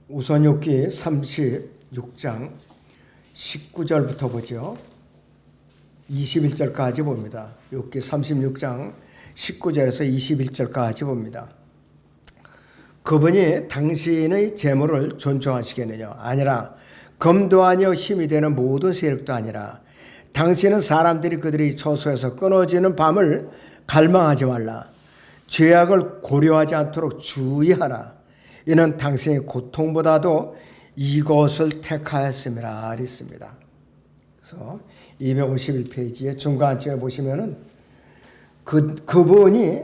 우선 욥기 36장 19절부터 보죠. 21절까지 봅니다. 욥기 36장 19절에서 21절까지 봅니다. 그분이 당신의 재물을 존중하시겠느냐? 아니라 검도 아니요 힘이 되는 모든 세력도 아니라 당신은 사람들이 그들이 처소에서 끊어지는 밤을 갈망하지 말라. 죄악을 고려하지 않도록 주의하라. 이는 당신의 고통보다도 이것을 택하였음이라 했습니다. 그래서 251페이지의 중간쯤에 보시면은 그분이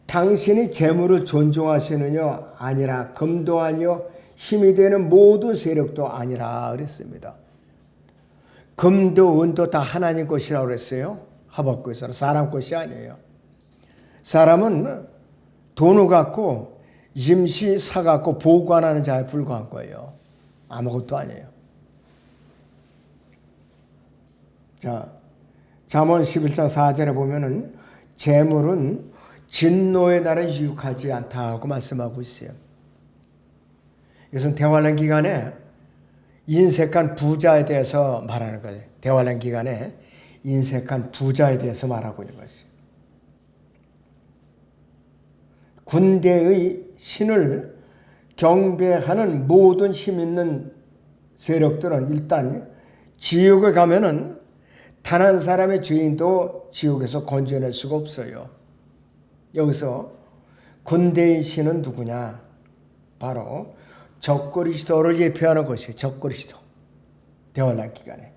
당신이 재물을 존중하시느냐? 아니라 검도 아니요 힘이 되는 모든 세력도 아니라 그랬습니다. 금도 은도 다 하나님 것이라고 그랬어요. 하박국에서는 사람 것이 아니에요. 사람은 돈을 갖고 임시 사갖고 보관하는 자에 불과한 거예요. 아무것도 아니에요. 자, 잠언 11장 4절에 보면은 재물은 진노의 날에 유익하지 않다고 말씀하고 있어요. 이것은 대환란 기간에 인색한 부자에 대해서 말하는 거예요. 대환란 기간에 인색한 부자에 대해서 말하고 있는 것이에요. 군대의 신을 경배하는 모든 힘 있는 세력들은 일단 지옥에 가면은 단 한 사람의 죄인도 지옥에서 건져낼 수가 없어요. 여기서 군대의 신은 누구냐? 바로 적그리스도를 예표하는 것이에요. 적그리스도. 대환란 기간에.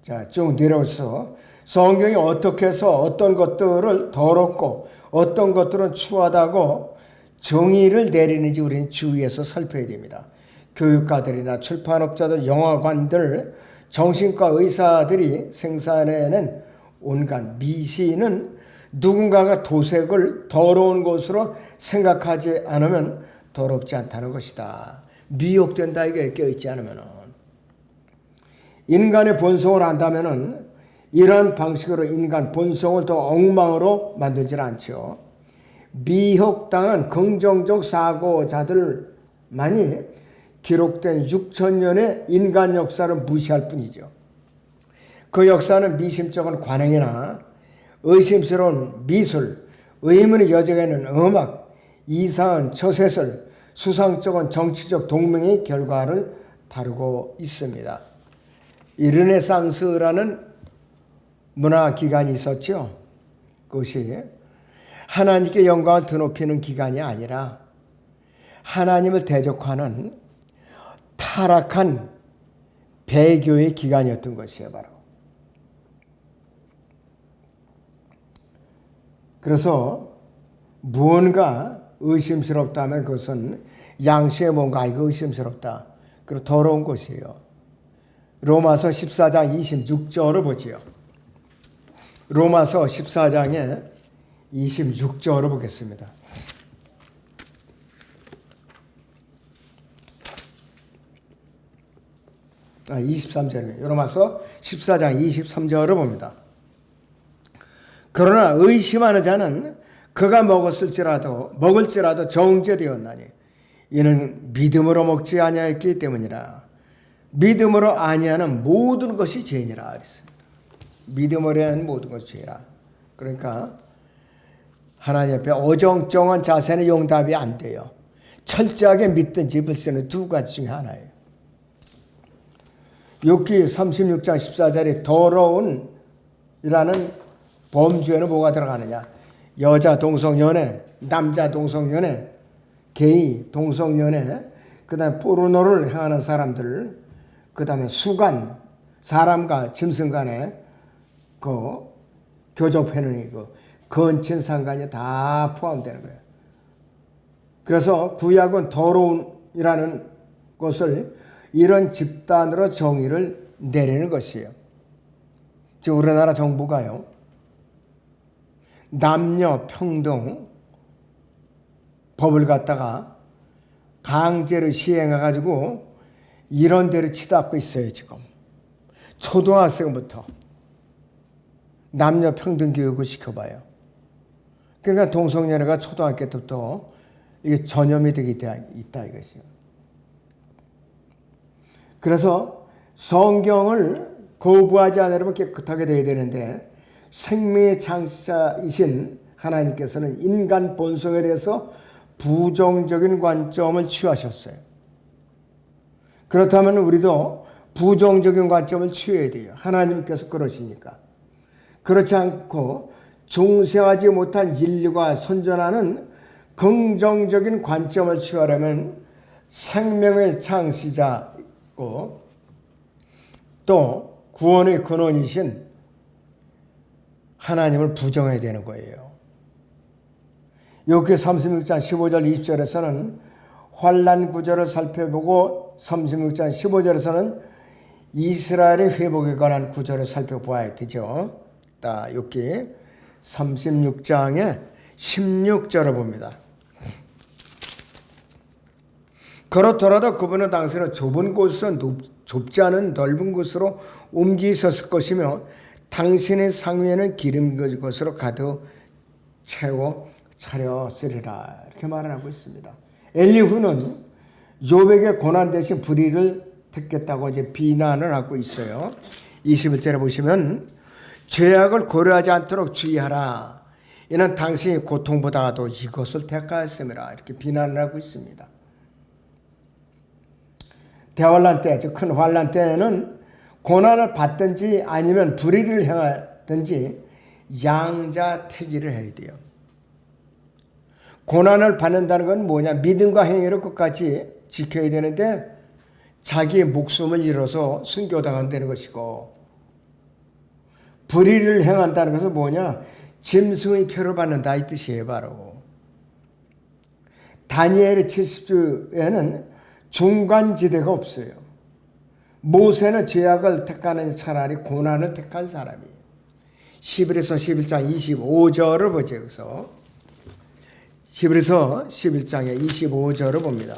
자, 쭉 내려서 성경이 어떻게 해서 어떤 것들을 더럽고 어떤 것들은 추하다고 정의를 내리는지 우리는 주의해서 살펴야 됩니다. 교육가들이나 출판업자들, 영화관들, 정신과 의사들이 생산해낸 온갖 미신은 누군가가 도색을 더러운 것으로 생각하지 않으면 더럽지 않다는 것이다. 미혹된다 이게 껴있지 않으면. 인간의 본성을 안다면 이러한 방식으로 인간 본성을 더 엉망으로 만들지 않죠. 미혹당한 긍정적 사고자들만이 기록된 6,000년의 인간 역사를 무시할 뿐이죠. 그 역사는 미심쩍은 관행이나 의심스러운 미술, 의문의 여지가 있는 음악, 이상한 처세술, 수상쩍은 정치적 동맹의 결과를 다루고 있습니다. 이 르네상스라는 문화기관이 있었죠. 그것이 하나님께 영광을 드높이는 기관이 아니라 하나님을 대적하는 타락한 배교의 기관이었던 것이에요. 바로. 그래서 무언가 의심스럽다면 그것은 양심에 뭔가 이거 의심스럽다. 그리고 더러운 것이에요. 로마서 14장 26절을 보지요. 로마서 14장에 26절을 보겠습니다. 23절입니다. 로마서 14장 23절을 봅니다. 그러나 의심하는 자는 그가 먹을지라도 정죄되었나니 이는 믿음으로 먹지 아니하였기 때문이라. 믿음으로 아니하는 모든 것이 죄니라 그랬습니다. 믿음으로 하는 모든 것이 죄라. 그러니까 하나님 앞에 어정쩡한 자세는 용답이 안 돼요. 철저하게 믿든지 불신은 두 가지 중에 하나예요. 욥기 36장 14절에 더러운 이라는 범주에는 뭐가 들어가느냐? 여자 동성연애, 남자 동성연애, 게이 동성연애, 그 다음에 포르노를 행하는 사람들, 그 다음에 수간, 사람과 짐승 간에 그 교접하는 그 건친 상간이 다 포함되는 거예요. 그래서 구약은 더러운이라는 것을 이런 집단으로 정의를 내리는 것이에요. 즉 우리나라 정부가요. 남녀 평등 법을 갖다가 강제로 시행해가지고 이런 데를 치닫고 있어요. 지금 초등학생부터 남녀 평등 교육을 시켜봐요. 그러니까 동성연애가 초등학교 때부터 이게 전염이 되게 있다 이것이요. 그래서 성경을 거부하지 않으려면 깨끗하게 되어야 되는데 생명의 창시자이신 하나님께서는 인간 본성에 대해서 부정적인 관점을 취하셨어요. 그렇다면 우리도 부정적인 관점을 취해야 돼요. 하나님께서 그러시니까. 그렇지 않고 중생하지 못한 인류가 선전하는 긍정적인 관점을 취하려면 생명의 창시자고 또 구원의 근원이신 하나님을 부정해야 되는 거예요. 욥기 36장 15절 20절에서는 환난 구절을 살펴보고 36장 15절에서는 이스라엘의 회복에 관한 구절을 살펴보아야 되죠. 욥기 36장의 16절을 봅니다. 그렇더라도 그분은 당신을 좁은 곳에서 좁지 않은 넓은 곳으로 옮기셨을 것이며 당신의 상위에는 기름 것으로 가득 채워 차렸으리라 이렇게 말을 하고 있습니다. 엘리후는 욥에게 고난 대신 불의를 택했다고 이제 비난을 하고 있어요. 21절에 보시면 죄악을 고려하지 않도록 주의하라. 이는 당신이 고통보다도 이것을 택하였음이라 이렇게 비난을 하고 있습니다. 대환란 때, 즉 큰 환란 때에는 고난을 받든지 아니면 불의를 행하든지 양자택일을 해야 돼요. 고난을 받는다는 건 뭐냐? 믿음과 행위를 끝까지 지켜야 되는데 자기의 목숨을 잃어서 순교당한다는 것이고, 불의를 행한다는 것은 뭐냐? 짐승의 표를 받는다 이 뜻이에요. 바로 다니엘의 70주에는 중간지대가 없어요. 모세는 죄악을 택하는 차라리 고난을 택한 사람이에요. 히브리서 11장 25절을 보죠. 여기서 히브리서 11장의 25절을 봅니다.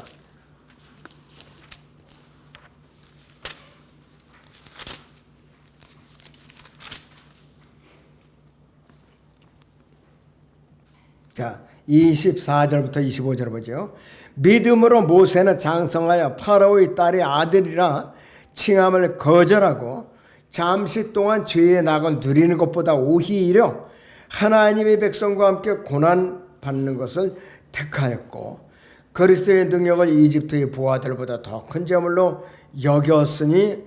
자, 24절부터 25절을 보죠. 믿음으로 모세는 장성하여 파라오의 딸의 아들이라 칭함을 거절하고 잠시 동안 죄의 낙을 누리는 것보다 오히려 하나님의 백성과 함께 고난받는 것을 택하였고 그리스도의 능력을 이집트의 부하들보다 더 큰 재물로 여겼으니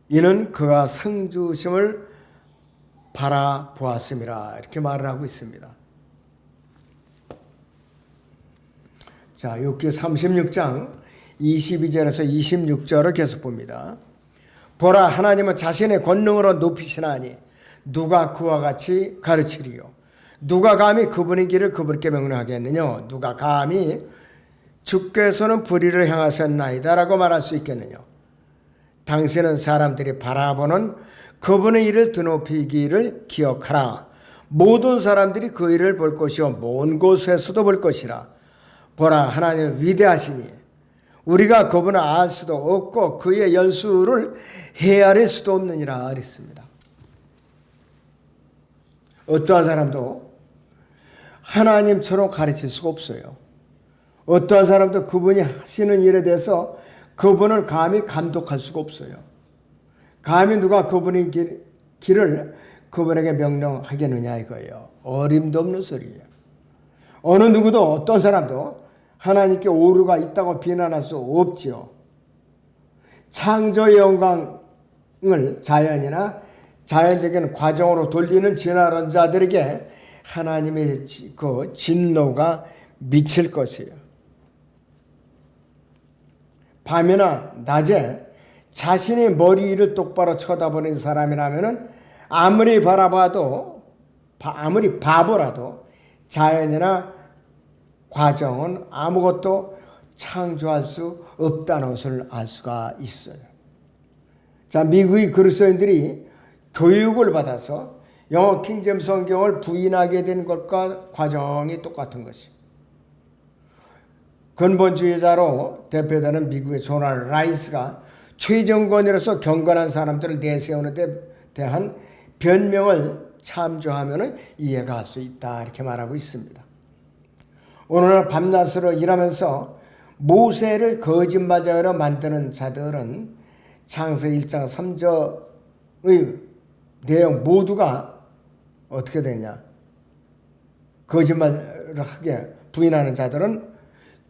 이는 그가 상주심을 바라보았음이라 이렇게 말을 하고 있습니다. 자, 욥기 36장 22절에서 26절을 계속 봅니다. 보라, 하나님은 자신의 권능으로 높이시나니 누가 그와 같이 가르치리요? 누가 감히 그분의 길을 그분께 명령하겠느냐? 누가 감히 주께서는 불의를 행하셨나이다 라고 말할 수 있겠느냐? 당신은 사람들이 바라보는 그분의 일을 드높이기를 기억하라. 모든 사람들이 그 일을 볼 것이요 먼 곳에서도 볼 것이라. 보라, 하나님은 위대하시니 우리가 그분을 알 수도 없고 그의 연수를 헤아릴 수도 없느니라 그랬습니다. 어떠한 사람도 하나님처럼 가르칠 수가 없어요. 어떠한 사람도 그분이 하시는 일에 대해서 그분을 감히 감독할 수가 없어요. 감히 누가 그분의 길을 그분에게 명령하겠느냐 이거예요. 어림도 없는 소리예요. 어느 누구도 어떤 사람도 하나님께 오류가 있다고 비난할 수 없지요. 창조의 영광을 자연이나 자연적인 과정으로 돌리는 진화론 자들에게 하나님의 그 진노가 미칠 것이에요. 밤이나 낮에 자신의 머리 위를 똑바로 쳐다보는 사람이라면 아무리 바라봐도 아무리 바보라도 자연이나 과정은 아무것도 창조할 수 없다는 것을 알 수가 있어요. 자, 미국의 그리스도인들이 교육을 받아서 영어 킹제임스 성경을 부인하게 된 것과 과정이 똑같은 것이에요. 근본주의자로 대표되는 미국의 조난 라이스가 최정권이로서 경건한 사람들을 내세우는 데 대한 변명을 참조하면 이해가 할 수 있다 이렇게 말하고 있습니다. 오늘날 밤낮으로 일하면서 모세를 거짓말자로 만드는 자들은 창세기 1장 3절의 내용 모두가 어떻게 되냐? 거짓말을 하게 부인하는 자들은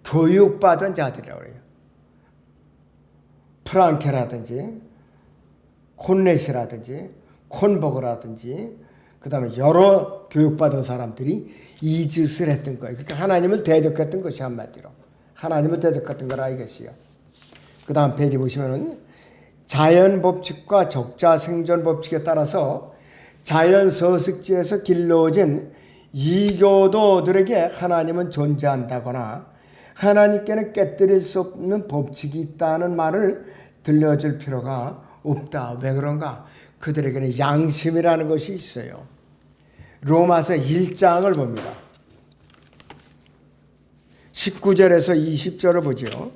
교육받은 자들이라고 해요. 프랑케라든지 콘넷이라든지 콘버그라든지 그 다음에 여러 교육받은 사람들이 이 짓을 했던 거예요. 그러니까 하나님을 대적했던 것이 한마디로 하나님을 대적했던 거라 이것이요. 그 다음 페이지 보시면은 자연 법칙과 적자 생존 법칙에 따라서 자연 서식지에서 길러진 이교도들에게 하나님은 존재한다거나 하나님께는 깨뜨릴 수 없는 법칙이 있다는 말을 들려줄 필요가 없다. 왜 그런가? 그들에게는 양심이라는 것이 있어요. 로마서 1장을 봅니다. 19절에서 20절을 보죠.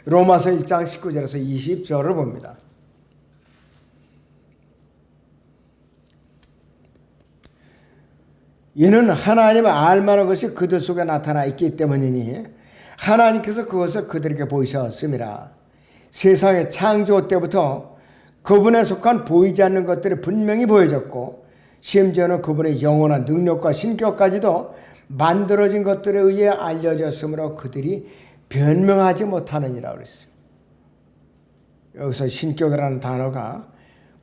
로마서 1장 19절에서 20절을 봅니다. 이는 하나님을 알만한 것이 그들 속에 나타나 있기 때문이니 하나님께서 그것을 그들에게 보이셨음이라. 세상의 창조 때부터 그분에 속한 보이지 않는 것들이 분명히 보여졌고 심지어는 그분의 영원한 능력과 신격까지도 만들어진 것들에 의해 알려졌으므로 그들이 변명하지 못하느니라 그랬어요. 여기서 신격이라는 단어가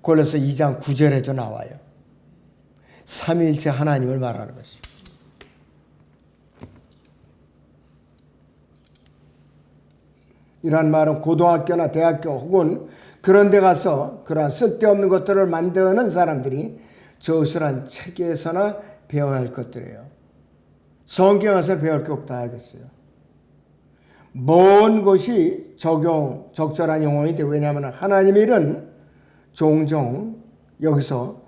골로새 2장 9절에도 나와요. 삼위일체 하나님을 말하는 것이죠. 이란 말은 고등학교나 대학교 혹은 그런 데 가서 그러한 쓸데없는 것들을 만드는 사람들이 저술한 책에서나 배워야 할 것들이에요. 성경에서 배울 게 없다 하겠어요. 먼 것이 적절한 용어인데 왜냐하면 하나님의 일은 종종 여기서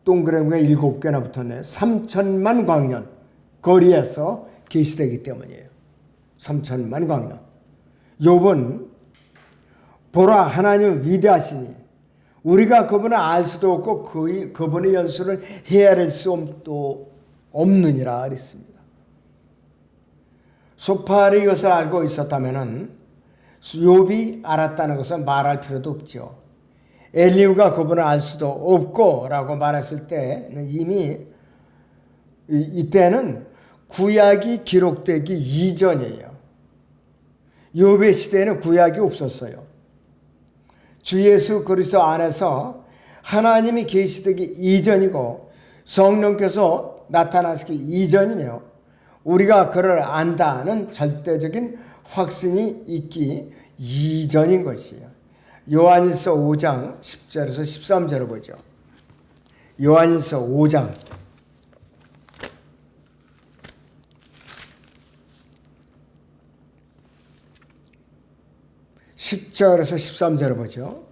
동그라미가 7개나 붙었네. 3천만 광년 거리에서 계시되기 때문이에요. 3천만 광년. 욥은 보라 하나님은 위대하시니 우리가 그분을 알 수도 없고 그분의 연수를 헤아릴 수 없느니라 그랬습니다. 소팔이 이것을 알고 있었다면 욥이 알았다는 것은 말할 필요도 없죠. 엘리후가 그분을 알 수도 없고 라고 말했을 때는 이미 이때는 구약이 기록되기 이전이에요. 욥의 시대에는 구약이 없었어요. 주 예수 그리스도 안에서 하나님이 계시되기 이전이고 성령께서 나타나시기 이전이며 우리가 그를 안다는 절대적인 확신이 있기 이전인 것이에요. 요한일서 5장 10절에서 13절을 보죠. 요한일서 5장 10절에서 13절을 보죠.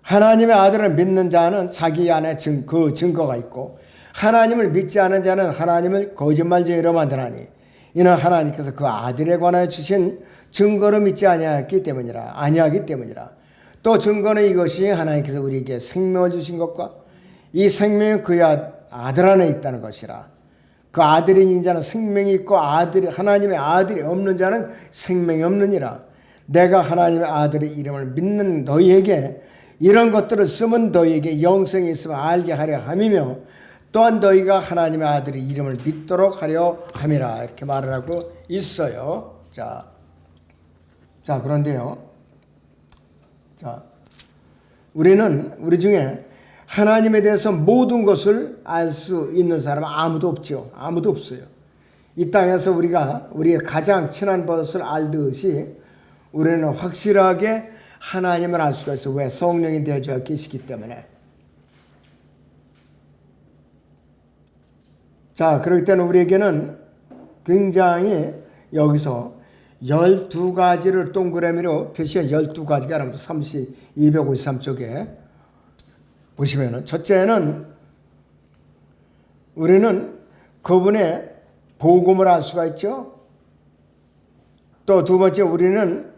하나님의 아들을 믿는 자는 자기 안에 그 증거가 있고 하나님을 믿지 않은 자는 하나님을 거짓말쟁이로 만드나니 이는 하나님께서 그 아들에 관하여 주신 증거를 믿지 아니하기 때문이라. 또 증거는 이것이 하나님께서 우리에게 생명을 주신 것과 이 생명이 그의 아들 안에 있다는 것이라. 그 아들인 인자는 생명이 있고 하나님의 아들이 없는 자는 생명이 없느니라. 내가 하나님의 아들의 이름을 믿는 너희에게 이런 것들을 쓰면 너희에게 영생이 있음을 알게 하려 함이며 또한 너희가 하나님의 아들의 이름을 믿도록 하려 함이라. 이렇게 말을 하고 있어요. 자 그런데요. 우리 중에 하나님에 대해서 모든 것을 알 수 있는 사람은 아무도 없죠. 아무도 없어요. 이 땅에서 우리가 우리의 가장 친한 것을 알듯이 우리는 확실하게 하나님을 알 수가 있어요. 왜? 성령이 되어져 계시기 때문에. 자, 그렇기 때문에 우리에게는 굉장히 여기서 12가지를 동그라미로 표시한 12가지가 나옵니다. 253쪽에 보시면은 첫째는 우리는 그분의 복음을 알 수가 있죠. 또 두 번째 우리는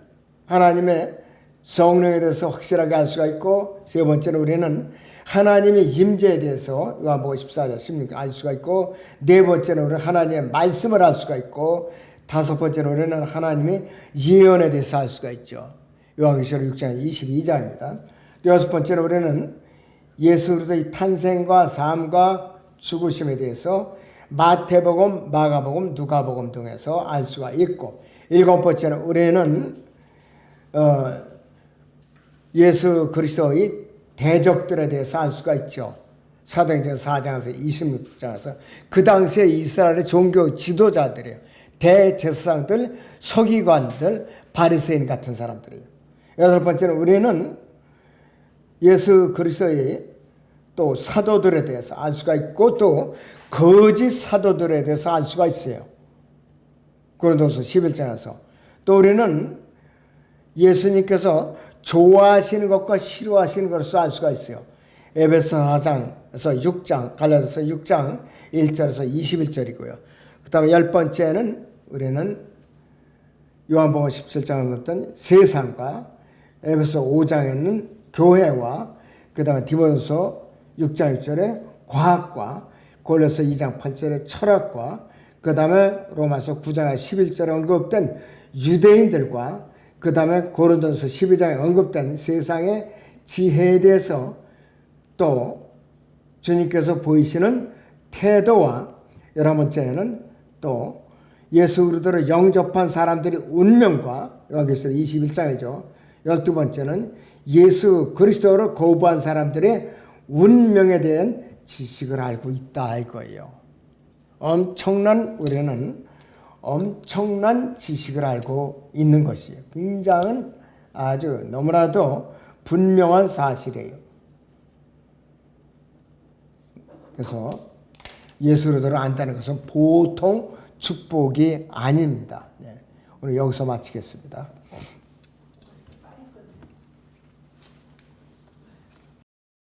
하나님의 성령에 대해서 확실하게 알 수가 있고, 세 번째는 우리는 하나님의 임재에 대해서 요한복음 14장 16절 알 수가 있고, 네 번째는 우리는 하나님의 말씀을 알 수가 있고, 다섯 번째는 우리는 하나님의 예언에 대해서 알 수가 있죠. 요한계시록 6장 22장입니다. 여섯 번째는 우리는 예수 그리스도의 탄생과 삶과 죽으심에 대해서 마태복음, 마가복음, 누가복음 등에서 알 수가 있고, 일곱 번째는 우리는 예수 그리스도의 대적들에 대해서 알 수가 있죠. 사도행전 4장에서 26장에서 그 당시에 이스라엘의 종교 지도자들이에요. 대제사장들, 서기관들, 바리새인 같은 사람들이에요. 여덟 번째는 우리는 예수 그리스도의 또 사도들에 대해서 알 수가 있고, 또 거짓 사도들에 대해서 알 수가 있어요. 고린도서 11장에서. 또 우리는 예수님께서 좋아하시는 것과 싫어하시는 것을 알 수가 있어요. 에베소 4장에서 6장, 갈라디아서 6장 1절에서 21절이고요. 그 다음에 열 번째는 우리는 요한복음 17장에 언급된 세상과 에베소 5장에는 교회와 그 다음에 디모데서 6장 6절에 과학과 골로새 2장 8절에 철학과 그 다음에 로마서 9장 11절에 언급된 유대인들과 그 다음에 고린도서 12장에 언급된 세상의 지혜에 대해서 또 주님께서 보이시는 태도와 열한 번째는 또 예수 그리스도를 영접한 사람들의 운명과 요한계시록 21장이죠. 12번째는 예수 그리스도를 거부한 사람들의 운명에 대한 지식을 알고 있다 이거예요. 우리는 엄청난 지식을 알고 있는 것이에요. 굉장히 아주 너무나도 분명한 사실이에요. 그래서 예수 그리스도를 안다는 것은 보통 축복이 아닙니다. 오늘 여기서 마치겠습니다.